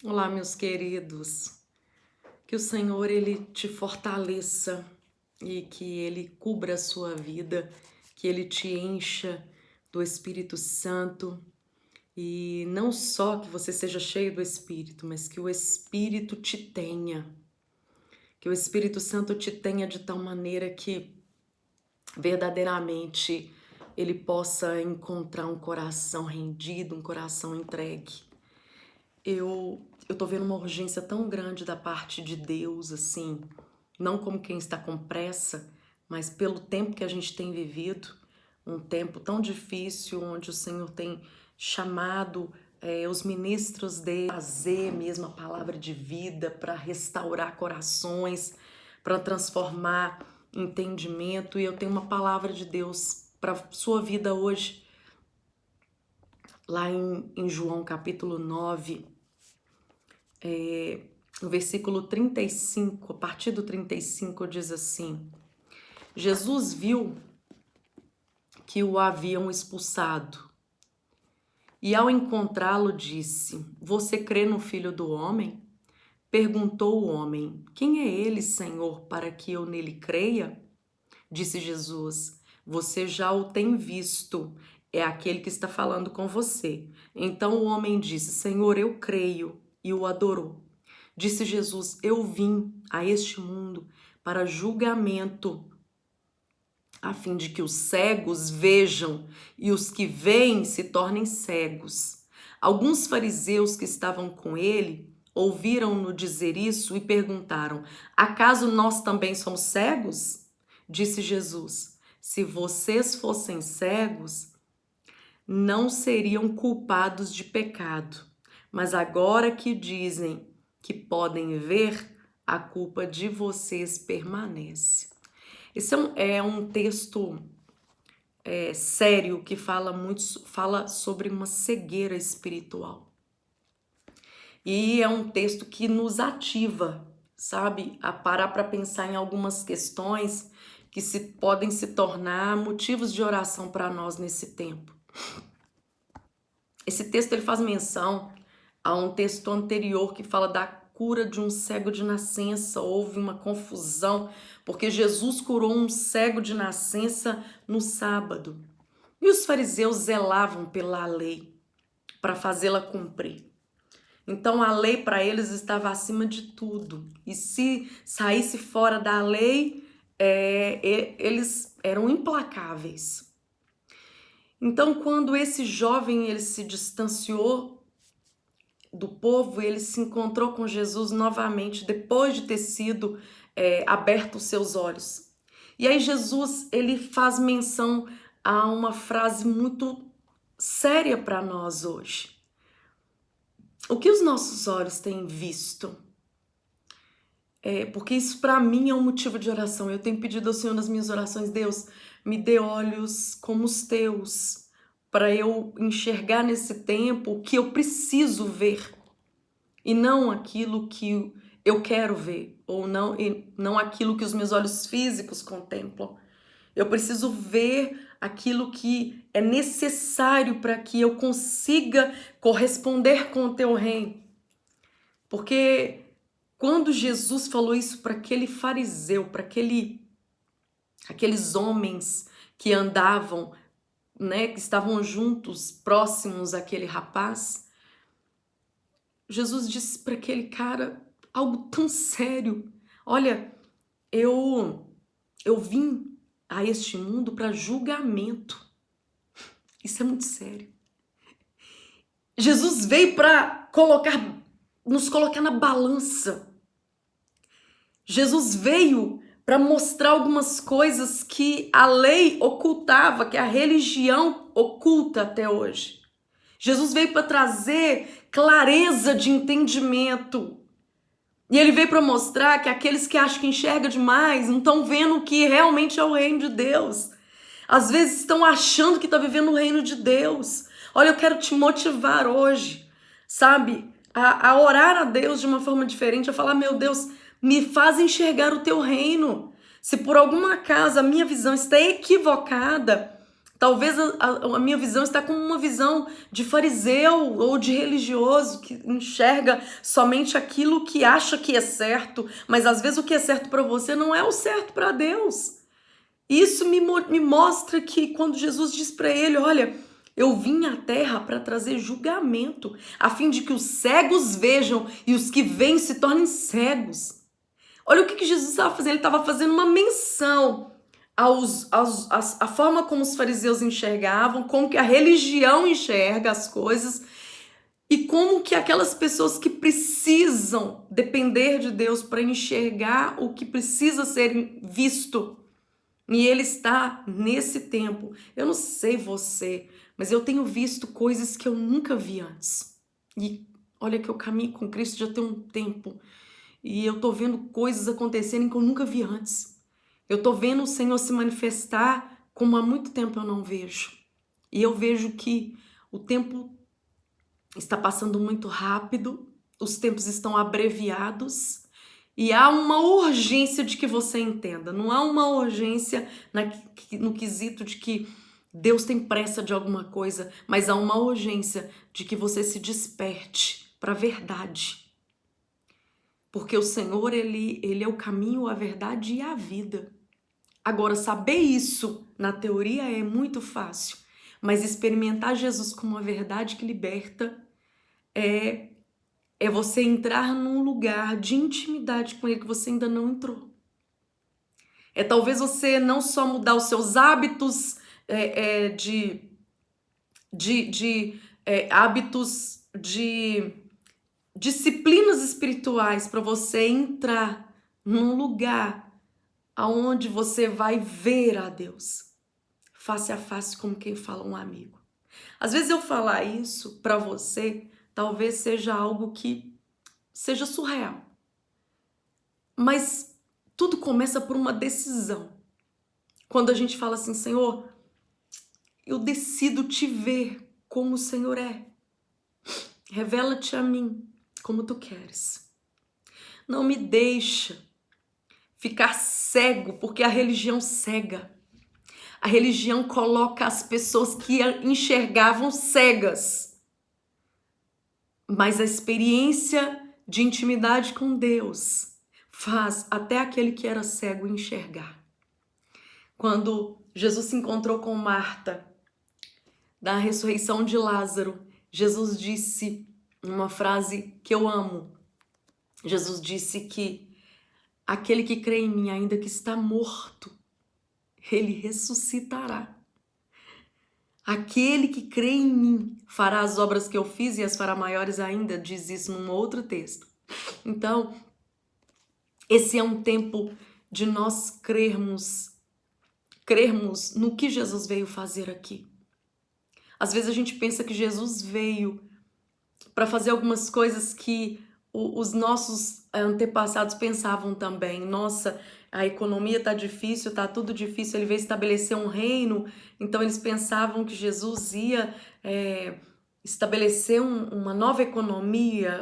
Olá, meus queridos. Que o Senhor ele te fortaleça e que ele cubra a sua vida, que ele te encha do Espírito Santo e não só que você seja cheio do Espírito, mas que o Espírito te tenha. Que o Espírito Santo te tenha de tal maneira que verdadeiramente ele possa encontrar um coração rendido, um coração entregue. Eu tô vendo uma urgência tão grande da parte de Deus, assim, não como quem está com pressa, mas pelo tempo que a gente tem vivido, um tempo tão difícil, onde o Senhor tem chamado os ministros dele a trazer mesmo a palavra de vida, para restaurar corações, para transformar entendimento. E eu tenho uma palavra de Deus para sua vida hoje, lá em João capítulo 9. No versículo 35, a partir do 35 diz assim: Jesus viu que o haviam expulsado e ao encontrá-lo disse: Você crê no Filho do Homem? Perguntou o homem: Quem é ele, Senhor, para que eu nele creia? Disse Jesus: Você já o tem visto, é aquele que está falando com você. Então o homem disse: Senhor, eu creio, e o adorou. Disse Jesus: Eu vim a este mundo para julgamento, a fim de que os cegos vejam e os que veem se tornem cegos. Alguns fariseus que estavam com ele ouviram-no dizer isso e perguntaram: Acaso nós também somos cegos? Disse Jesus: Se vocês fossem cegos, não seriam culpados de pecado. Mas agora que dizem que podem ver, a culpa de vocês permanece. Esse é um texto sério que fala sobre uma cegueira espiritual. E é um texto que nos ativa, sabe, a parar para pensar em algumas questões que podem se tornar motivos de oração para nós nesse tempo. Esse texto ele faz menção a um texto anterior que fala da cura de um cego de nascença. Houve uma confusão, porque Jesus curou um cego de nascença no sábado. E os fariseus zelavam pela lei para fazê-la cumprir. Então a lei para eles estava acima de tudo. E se saísse fora da lei, eles eram implacáveis. Então, quando esse jovem ele se distanciou do povo, ele se encontrou com Jesus novamente, depois de ter sido aberto os seus olhos. E aí Jesus ele faz menção a uma frase muito séria para nós hoje. O que os nossos olhos têm visto? Porque isso para mim é um motivo de oração. Eu tenho pedido ao Senhor nas minhas orações: Deus, me dê olhos como os teus, para eu enxergar nesse tempo o que eu preciso ver, e não aquilo que eu quero ver, ou não aquilo que os meus olhos físicos contemplam. Eu preciso ver aquilo que é necessário para que eu consiga corresponder com o teu reino. Porque quando Jesus falou isso para aquele fariseu, para aqueles homens que andavam, né, que estavam juntos, próximos àquele rapaz, Jesus disse para aquele cara algo tão sério: olha, eu vim a este mundo para julgamento. Isso é muito sério. Jesus veio para nos colocar na balança. Jesus veio para mostrar algumas coisas que a lei ocultava, que a religião oculta até hoje. Jesus veio para trazer clareza de entendimento. E ele veio para mostrar que aqueles que acham que enxergam demais não estão vendo o que realmente é o reino de Deus. Às vezes estão achando que estão vivendo o reino de Deus. Olha, eu quero te motivar hoje, sabe? A orar a Deus de uma forma diferente, a falar: meu Deus, me faz enxergar o teu reino. Se por algum acaso a minha visão está equivocada, Talvez a minha visão está como uma visão de fariseu ou de religioso que enxerga somente aquilo que acha que é certo, mas às vezes o que é certo para você não é o certo para Deus. Isso me mostra que quando Jesus diz para ele, olha, eu vim à terra para trazer julgamento, a fim de que os cegos vejam e os que veem se tornem cegos. Olha o que Jesus estava fazendo, ele estava fazendo uma menção a forma como os fariseus enxergavam, como que a religião enxerga as coisas e como que aquelas pessoas que precisam depender de Deus para enxergar o que precisa ser visto. E ele está nesse tempo. Eu não sei você, mas eu tenho visto coisas que eu nunca vi antes. E olha que eu caminho com Cristo já tem um tempo. E eu tô vendo coisas acontecerem que eu nunca vi antes. Eu tô vendo o Senhor se manifestar como há muito tempo eu não vejo. E eu vejo que o tempo está passando muito rápido, os tempos estão abreviados e há uma urgência de que você entenda. Não há uma urgência no quesito de que Deus tem pressa de alguma coisa, mas há uma urgência de que você se desperte para a verdade. Porque o Senhor, ele é o caminho, a verdade e a vida. Agora, saber isso na teoria é muito fácil, mas experimentar Jesus como a verdade que liberta é você entrar num lugar de intimidade com Ele que você ainda não entrou. É talvez você não só mudar os seus hábitos hábitos de disciplinas espirituais para você entrar num lugar aonde você vai ver a Deus face a face como quem fala um amigo. Às vezes eu falar isso para você talvez seja algo que seja surreal. Mas tudo começa por uma decisão. Quando a gente fala assim, Senhor, eu decido te ver como o Senhor é. Revela-te a mim como tu queres. Não me deixa ficar cego, porque a religião cega. A religião coloca as pessoas que enxergavam cegas. Mas a experiência de intimidade com Deus faz até aquele que era cego enxergar. Quando Jesus se encontrou com Marta, da ressurreição de Lázaro, Jesus disse uma frase que eu amo. Jesus disse que aquele que crê em mim, ainda que está morto, ele ressuscitará. Aquele que crê em mim fará as obras que eu fiz e as fará maiores ainda, diz isso num outro texto. Então, esse é um tempo de nós crermos no que Jesus veio fazer aqui. Às vezes a gente pensa que Jesus veio para fazer algumas coisas que os nossos antepassados pensavam também. Nossa, a economia tá difícil, tá tudo difícil, ele veio estabelecer um reino, então eles pensavam que Jesus ia estabelecer uma nova economia,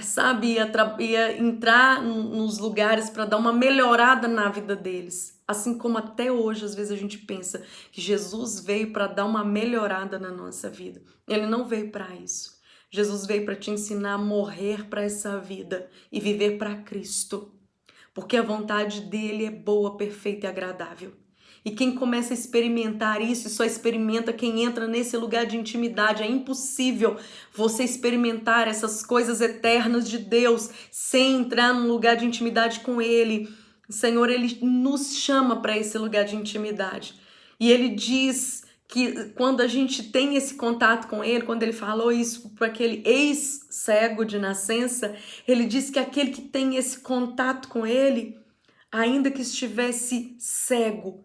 sabe, ia entrar nos lugares para dar uma melhorada na vida deles. Assim como até hoje, às vezes a gente pensa que Jesus veio para dar uma melhorada na nossa vida. Ele não veio para isso. Jesus veio para te ensinar a morrer para essa vida e viver para Cristo. Porque a vontade dele é boa, perfeita e agradável. E quem começa a experimentar isso, só experimenta quem entra nesse lugar de intimidade. É impossível você experimentar essas coisas eternas de Deus sem entrar num lugar de intimidade com Ele. O Senhor, Ele nos chama para esse lugar de intimidade. E Ele diz que quando a gente tem esse contato com Ele, quando Ele falou isso para aquele ex-cego de nascença, Ele diz que aquele que tem esse contato com Ele, ainda que estivesse cego,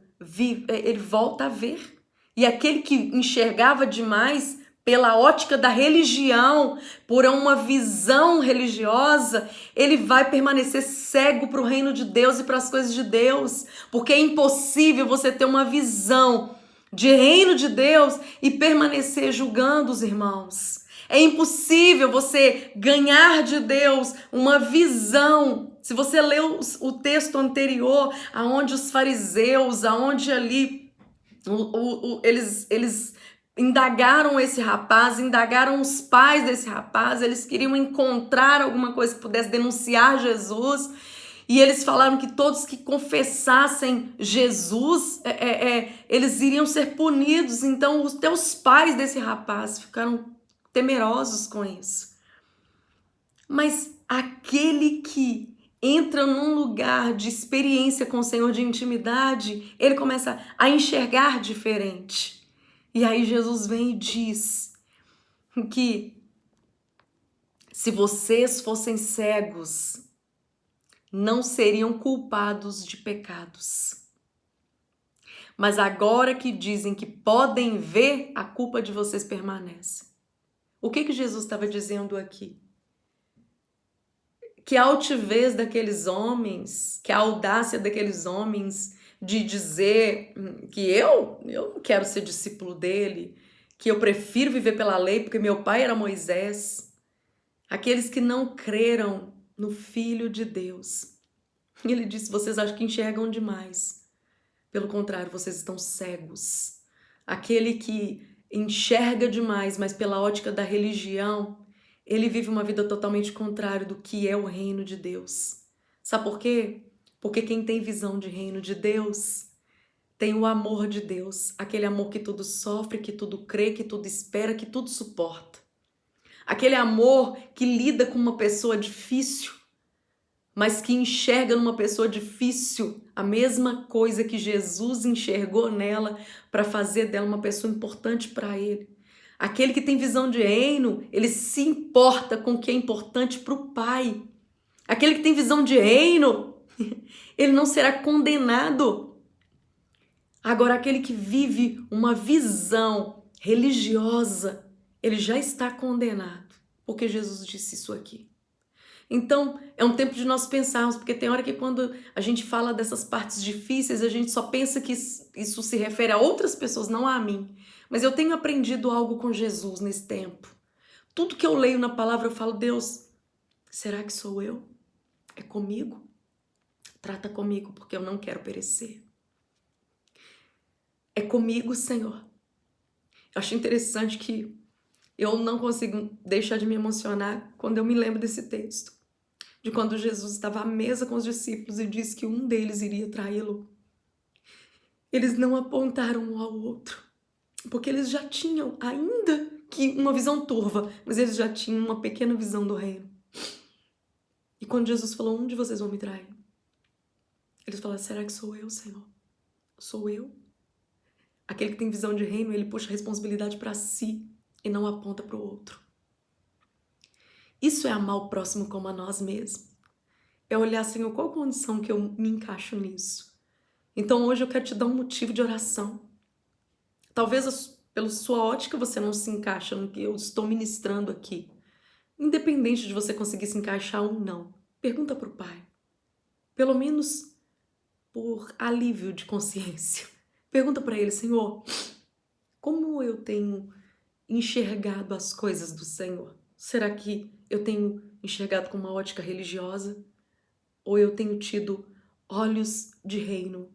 ele volta a ver. E aquele que enxergava demais pela ótica da religião, por uma visão religiosa, ele vai permanecer cego para o reino de Deus e para as coisas de Deus, porque é impossível você ter uma visão de reino de Deus e permanecer julgando os irmãos. É impossível você ganhar de Deus uma visão. Se você leu o texto anterior, aonde os fariseus, aonde ali Eles indagaram esse rapaz, indagaram os pais desse rapaz, eles queriam encontrar alguma coisa que pudesse denunciar Jesus, e eles falaram que todos que confessassem Jesus, eles iriam ser punidos. Então, até os pais desse rapaz ficaram temerosos com isso. Mas aquele que entra num lugar de experiência com o Senhor, de intimidade, ele começa a enxergar diferente. E aí Jesus vem e diz que se vocês fossem cegos, não seriam culpados de pecados. Mas agora que dizem que podem ver, a culpa de vocês permanece. O que Jesus estava dizendo aqui? Que a altivez daqueles homens, que a audácia daqueles homens de dizer que eu não quero ser discípulo dele, que eu prefiro viver pela lei porque meu pai era Moisés. Aqueles que não creram no Filho de Deus. Ele disse, vocês acham que enxergam demais. Pelo contrário, vocês estão cegos. Aquele que enxerga demais, mas pela ótica da religião, ele vive uma vida totalmente contrária do que é o reino de Deus. Sabe por quê? Porque quem tem visão de reino de Deus tem o amor de Deus, aquele amor que tudo sofre, que tudo crê, que tudo espera, que tudo suporta. Aquele amor que lida com uma pessoa difícil, mas que enxerga numa pessoa difícil a mesma coisa que Jesus enxergou nela para fazer dela uma pessoa importante para ele. Aquele que tem visão de reino, ele se importa com o que é importante para o Pai. Aquele que tem visão de reino, ele não será condenado. Agora, aquele que vive uma visão religiosa, ele já está condenado, porque Jesus disse isso aqui. Então, é um tempo de nós pensarmos, porque tem hora que quando a gente fala dessas partes difíceis, a gente só pensa que isso se refere a outras pessoas, não a mim. Mas eu tenho aprendido algo com Jesus nesse tempo. Tudo que eu leio na palavra, eu falo, Deus, será que sou eu? É comigo? Trata comigo, porque eu não quero perecer. É comigo, Senhor. Eu acho interessante que eu não consigo deixar de me emocionar quando eu me lembro desse texto. De quando Jesus estava à mesa com os discípulos e disse que um deles iria traí-lo. Eles não apontaram um ao outro, porque eles já tinham, ainda que uma visão turva, mas eles já tinham uma pequena visão do reino. E quando Jesus falou, um de vocês vão me trair, eles falaram, será que sou eu, Senhor? Sou eu? Aquele que tem visão de reino, ele puxa a responsabilidade para si e não aponta para o outro. Isso é amar o próximo como a nós mesmos. É olhar, Senhor, qual condição que eu me encaixo nisso? Então hoje eu quero te dar um motivo de oração. Talvez pela sua ótica você não se encaixa no que eu estou ministrando aqui. Independente de você conseguir se encaixar ou não, pergunta para o Pai. Pelo menos por alívio de consciência. Pergunta para Ele, Senhor, como eu tenho enxergado as coisas do Senhor? Será que eu tenho enxergado com uma ótica religiosa? Ou eu tenho tido olhos de reino?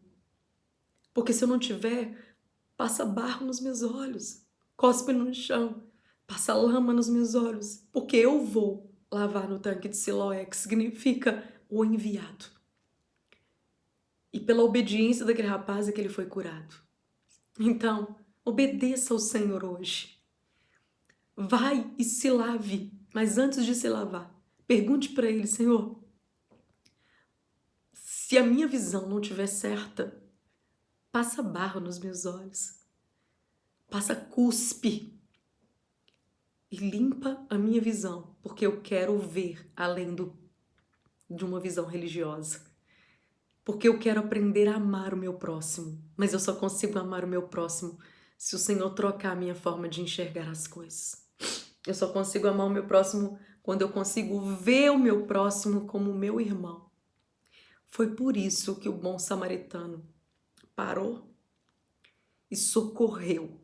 Porque se eu não tiver, passa barro nos meus olhos, cospe no chão, passa lama nos meus olhos, porque eu vou lavar no tanque de Siloé, que significa o enviado. E pela obediência daquele rapaz é que ele foi curado. Então, obedeça ao Senhor hoje. Vai e se lave, mas antes de se lavar, pergunte para ele, Senhor, se a minha visão não estiver certa, passa barro nos meus olhos, passa cuspe e limpa a minha visão, porque eu quero ver além de uma visão religiosa. Porque eu quero aprender a amar o meu próximo, mas eu só consigo amar o meu próximo se o Senhor trocar a minha forma de enxergar as coisas. Eu só consigo amar o meu próximo quando eu consigo ver o meu próximo como meu irmão. Foi por isso que o bom samaritano parou e socorreu.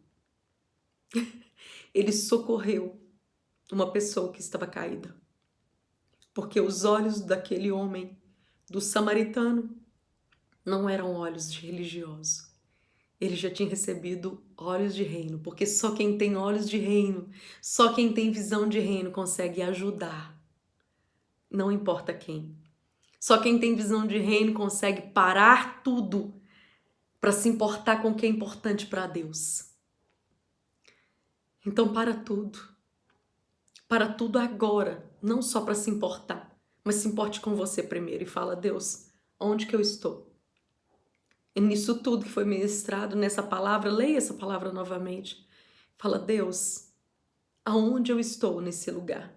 Ele socorreu uma pessoa que estava caída. Porque os olhos daquele homem, do samaritano, não eram olhos de religioso. ele já tinha recebido olhos de reino, porque só quem tem olhos de reino, só quem tem visão de reino consegue ajudar, não importa quem. Só quem tem visão de reino consegue parar tudo para se importar com o que é importante para Deus. Então para tudo agora, não só para se importar, mas se importe com você primeiro e fala: Deus, onde que eu estou? E nisso tudo que foi ministrado nessa palavra, leia essa palavra novamente. Fala: Deus, aonde eu estou nesse lugar?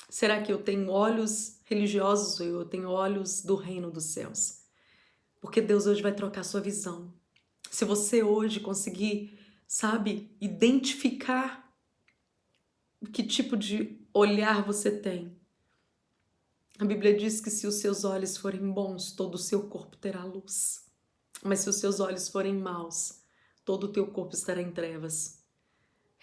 Será que eu tenho olhos religiosos ou eu tenho olhos do reino dos céus? Porque Deus hoje vai trocar sua visão. Se você hoje conseguir, sabe, identificar que tipo de olhar você tem. A Bíblia diz que se os seus olhos forem bons, todo o seu corpo terá luz. Mas se os seus olhos forem maus, todo o teu corpo estará em trevas.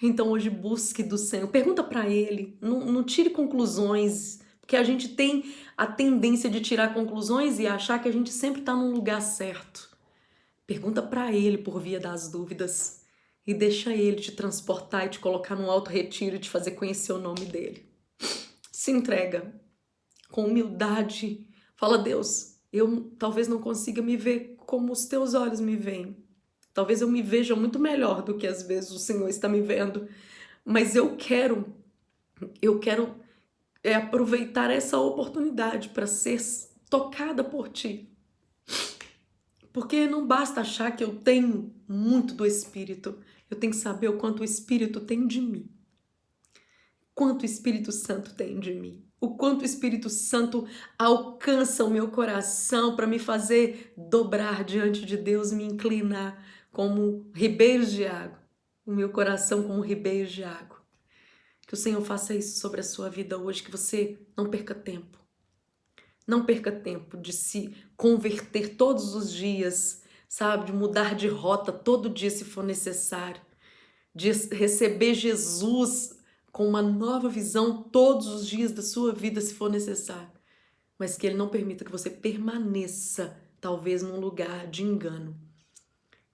Então hoje busque do Senhor, pergunta para Ele, não tire conclusões, porque a gente tem a tendência de tirar conclusões e achar que a gente sempre está num lugar certo. Pergunta para Ele por via das dúvidas e deixa Ele te transportar e te colocar num alto retiro e te fazer conhecer o nome dEle. Se entrega com humildade, fala: Deus, eu talvez não consiga me ver como os teus olhos me veem. Talvez eu me veja muito melhor do que às vezes o Senhor está me vendo, mas eu quero aproveitar essa oportunidade para ser tocada por Ti. Porque não basta achar que eu tenho muito do Espírito, eu tenho que saber o quanto o Espírito tem de mim. Quanto o Espírito Santo tem de mim. O quanto o Espírito Santo alcança o meu coração para me fazer dobrar diante de Deus, me inclinar como ribeiros de água. O meu coração como ribeiros de água. Que o Senhor faça isso sobre a sua vida hoje, que você não perca tempo. Não perca tempo de se converter todos os dias, sabe? De mudar de rota todo dia se for necessário. De receber Jesus com uma nova visão todos os dias da sua vida se for necessário. Mas que Ele não permita que você permaneça, talvez, num lugar de engano.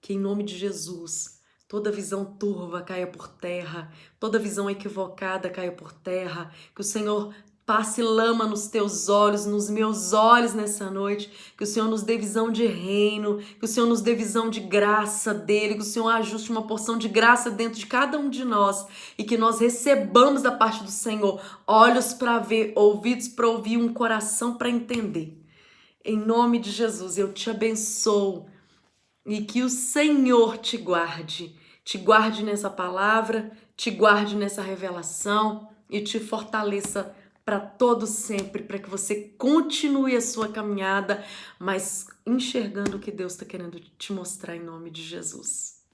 Que em nome de Jesus, toda visão turva caia por terra, toda visão equivocada caia por terra, que o Senhor passe lama nos teus olhos, nos meus olhos nessa noite, que o Senhor nos dê visão de reino, que o Senhor nos dê visão de graça dele, que o Senhor ajuste uma porção de graça dentro de cada um de nós e que nós recebamos da parte do Senhor olhos para ver, ouvidos para ouvir, um coração para entender. Em nome de Jesus, eu te abençoo e que o Senhor te guarde nessa palavra, te guarde nessa revelação e te fortaleça para todo sempre, para que você continue a sua caminhada, mas enxergando o que Deus está querendo te mostrar em nome de Jesus.